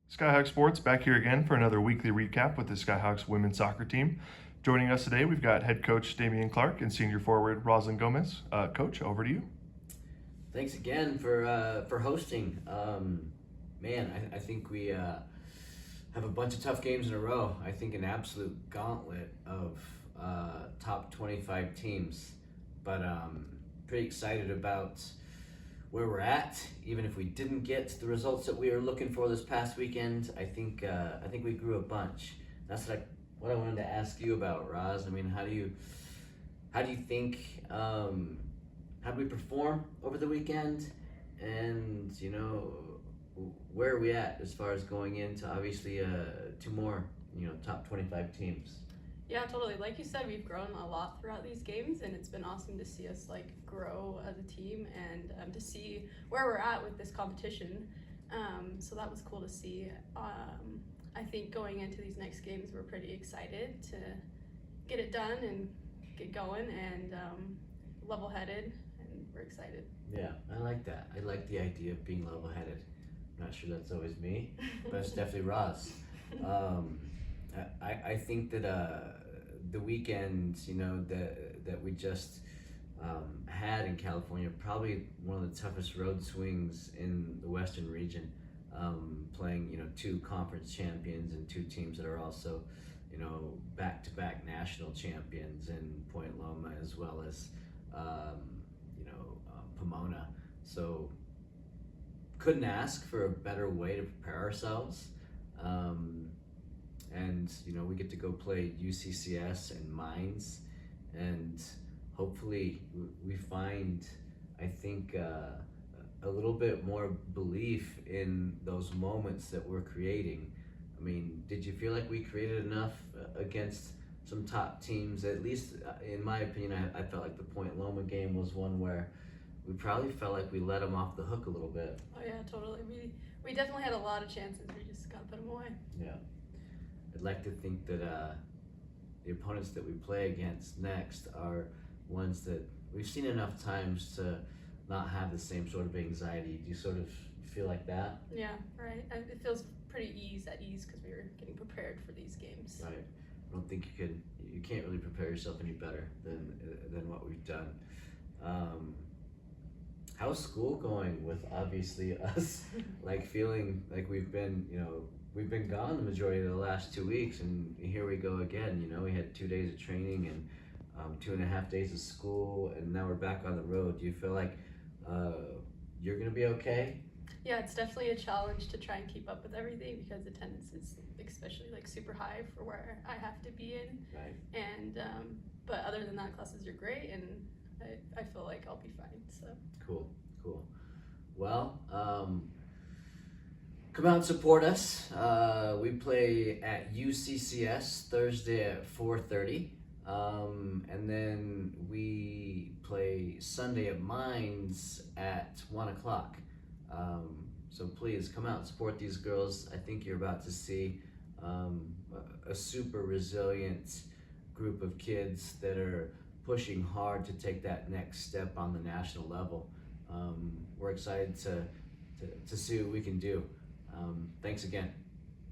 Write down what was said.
Skyhawks Sports back here again for another weekly recap with the Skyhawks women's soccer team. Joining us today, we've got head coach Damian Clarke and senior forward Rozlin Gomez. Coach, over to you. Thanks again for hosting. I think we have a bunch of tough games in a row. I think an absolute gauntlet of top 25 teams. But pretty excited about where we're at. Even if we didn't get the results that we were looking for this past weekend, I think we grew a bunch. That's what I wanted to ask you about, Roz. I mean, how do you think? How did we perform over the weekend? And, where are we at as far as going into, obviously, two more, top 25 teams? Yeah, totally. Like you said, we've grown a lot throughout these games, and it's been awesome to see us, grow as a team and to see where we're at with this competition. So that was cool to see. I think going into these next games, we're pretty excited to get it done and get going and level-headed. We're excited. Yeah, I like that. I like the idea of being level-headed. I'm not sure that's always me, but it's definitely Roz. I think that the weekend, that we just had in California, probably one of the toughest road swings in the Western region. Playing, two conference champions and two teams that are also, back-to-back national champions in Point Loma as well as, Pomona. So couldn't ask for a better way to prepare ourselves. And we get to go play UCCS and Mines, and hopefully we find, I think, a little bit more belief in those moments that we're creating. I mean, did you feel like we created enough against some top teams? At least in my opinion, I felt like the Point Loma game was one where we probably felt like we let them off the hook a little bit. Oh yeah, totally. We definitely had a lot of chances. We just gotta put them away. Yeah. I'd like to think that the opponents that we play against next are ones that we've seen enough times to not have the same sort of anxiety. Do you sort of feel like that? Yeah, right. It feels pretty at ease because we were getting prepared for these games. Right. I don't think you can't really prepare yourself any better than what we've done. How's school going with obviously us feeling like we've been gone the majority of the last 2 weeks, and here we go again. We had 2 days of training and 2.5 days of school, and now we're back on the road. Do you feel like you're gonna be okay? Yeah, it's definitely a challenge to try and keep up with everything because attendance is especially super high for where I have to be in. Right. And but other than that, classes are great, and I feel like I'll be fine. So cool. Well, come out and support us. We play at UCCS Thursday at 4:30, and then we play Sunday at Mines at 1:00. So please come out and support these girls. I think you're about to see a super resilient group of kids that are pushing hard to take that next step on the national level. We're excited to see what we can do. Thanks again.